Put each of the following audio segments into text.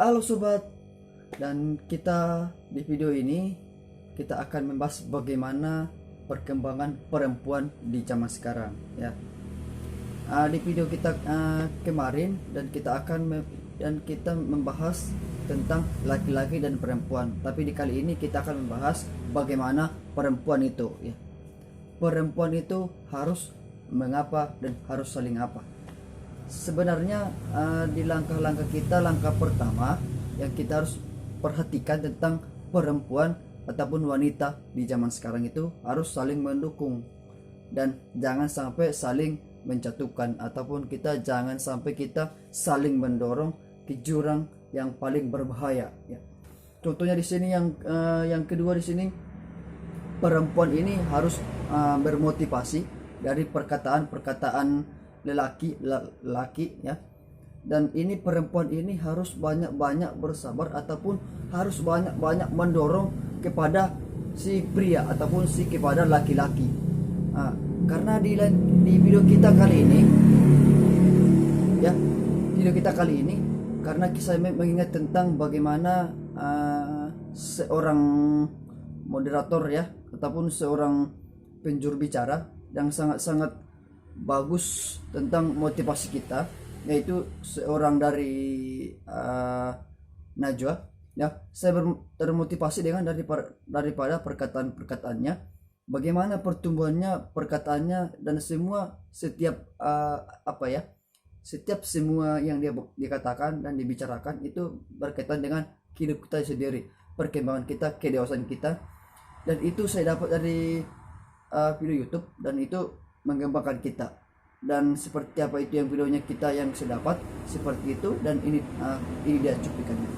Halo sobat, dan kita di video ini kita akan membahas bagaimana perkembangan perempuan di zaman sekarang ya. Di video kita kemarin kita membahas tentang laki-laki dan perempuan, tapi di kali ini kita akan membahas bagaimana perempuan itu ya. Perempuan itu harus mengapa dan harus saling apa. Sebenarnya di langkah-langkah kita, langkah pertama yang kita harus perhatikan tentang perempuan ataupun wanita di zaman sekarang itu harus saling mendukung dan jangan sampai saling menjatuhkan, ataupun kita jangan sampai kita saling mendorong ke jurang yang paling berbahaya ya. Contohnya di sini yang kedua di sini, perempuan ini harus bermotivasi dari perkataan lelaki ya, dan ini perempuan ini harus banyak-banyak bersabar ataupun harus banyak-banyak mendorong kepada si pria ataupun kepada laki-laki. Karena di video kita kali ini karena saya mengingat tentang bagaimana seorang moderator ya ataupun seorang penjuru bicara yang sangat-sangat bagus tentang motivasi kita, yaitu seorang dari Najwa ya. Saya termotivasi dengan daripada perkataan-perkataannya, bagaimana pertumbuhannya, perkataannya, dan setiap semua yang dia katakan dan dibicarakan itu berkaitan dengan hidup kita sendiri, perkembangan kita, kedewasaan kita, dan itu saya dapat dari video YouTube, dan itu mengembangkan kita. Dan seperti apa itu yang videonya kita yang saya dapat seperti itu, dan ini dia cuplikannya.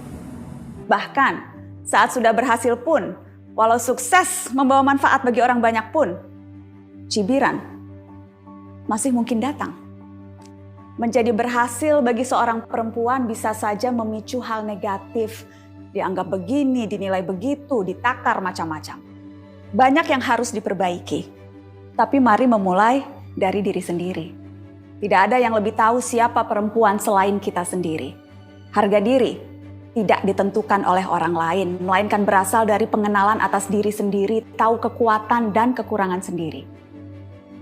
Bahkan saat sudah berhasil pun, walau sukses membawa manfaat bagi orang banyak pun, cibiran masih mungkin datang. Menjadi berhasil bagi seorang perempuan bisa saja memicu hal negatif, dianggap begini, dinilai begitu, ditakar macam-macam. Banyak yang harus diperbaiki. Tapi mari memulai dari diri sendiri. Tidak ada yang lebih tahu siapa perempuan selain kita sendiri. Harga diri tidak ditentukan oleh orang lain, melainkan berasal dari pengenalan atas diri sendiri, tahu kekuatan dan kekurangan sendiri.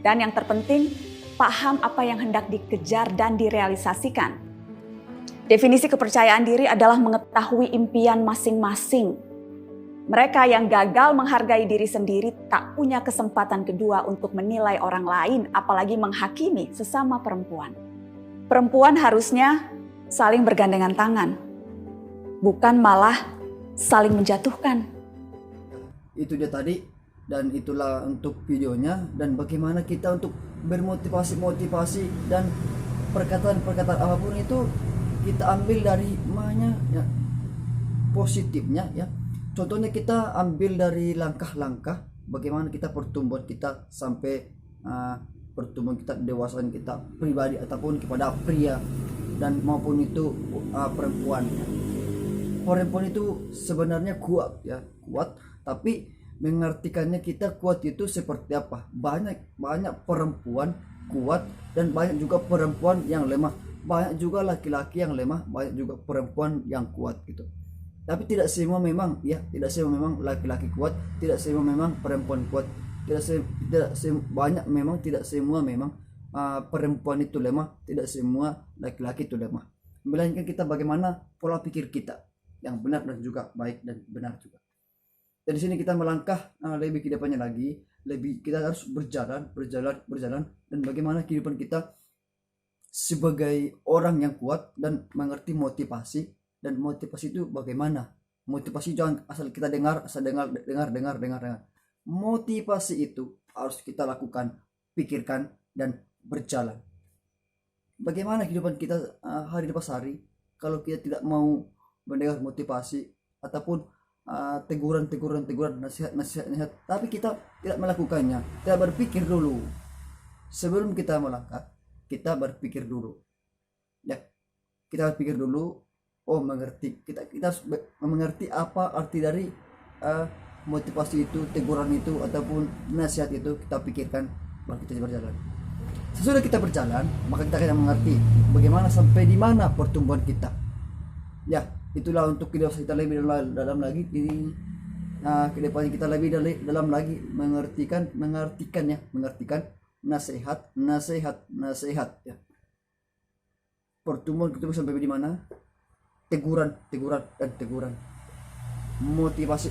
Dan yang terpenting, paham apa yang hendak dikejar dan direalisasikan. Definisi kepercayaan diri adalah mengetahui impian masing-masing. Mereka yang gagal menghargai diri sendiri tak punya kesempatan kedua untuk menilai orang lain, apalagi menghakimi sesama perempuan. Perempuan harusnya saling bergandengan tangan, bukan malah saling menjatuhkan. Itu dia tadi, dan itulah untuk videonya, dan bagaimana kita untuk bermotivasi dan perkataan-perkataan apapun itu kita ambil dari mana ya, positifnya ya. Contohnya kita ambil dari langkah-langkah bagaimana kita pertumbuhan kita sampai pertumbuhan kita, dewasaan kita pribadi ataupun kepada pria dan maupun itu perempuan. Perempuan itu sebenarnya kuat, tapi mengartikannya kita kuat itu seperti apa? Banyak perempuan kuat dan banyak juga perempuan yang lemah. Banyak juga laki-laki yang lemah, banyak juga perempuan yang kuat gitu. Tapi tidak semua memang laki-laki kuat, tidak semua memang perempuan kuat, tidak semua memang perempuan itu lemah, tidak semua laki-laki itu lemah. Melainkan kita bagaimana pola pikir kita yang benar dan juga baik dan benar juga. Dan di sini kita melangkah lebih ke depannya lagi, kita harus berjalan dan bagaimana kehidupan kita sebagai orang yang kuat dan mengerti motivasi. Dan motivasi itu bagaimana? Motivasi jangan asal kita dengar. Motivasi itu harus kita lakukan, pikirkan, dan berjalan. Bagaimana kehidupan kita hari lepas hari kalau kita tidak mau mendengar motivasi ataupun teguran, nasihat, tapi kita tidak melakukannya, tidak berpikir dulu. Sebelum kita melangkah, kita berpikir dulu. Ya, kita berpikir dulu. Kita harus mengerti apa arti dari motivasi itu, teguran itu ataupun nasihat itu. Kita pikirkan baru kita berjalan. Sesudah kita berjalan, maka kita akan mengerti bagaimana sampai di mana pertumbuhan kita. Ya, itulah untuk kita lebih dalam lagi ini. Nah, kedepannya kita lebih dalam lagi mengartikan nasihat ya. Pertemuan kita sampai di mana? Teguran dan teguran, motivasi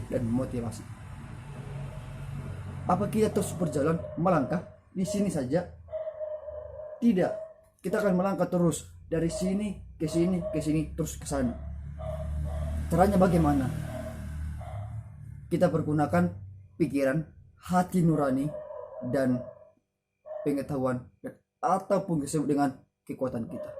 dan motivasi. Apa kita terus berjalan melangkah di sini saja? Tidak, kita akan melangkah terus dari sini ke sini terus ke sana. Caranya bagaimana? Kita pergunakan pikiran, hati nurani, dan pengetahuan, ataupun disebut dengan kekuatan kita.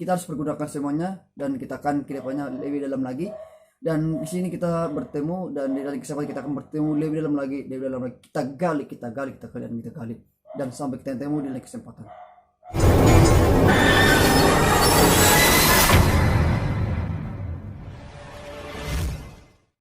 Kita harus pergunakan semuanya, dan kita akan kedepannya lebih dalam lagi. Dan di sini kita bertemu, dan di dalam kesempatan kita akan bertemu lebih dalam lagi. Kita gali, dan sampai kita ketemu di lain kesempatan.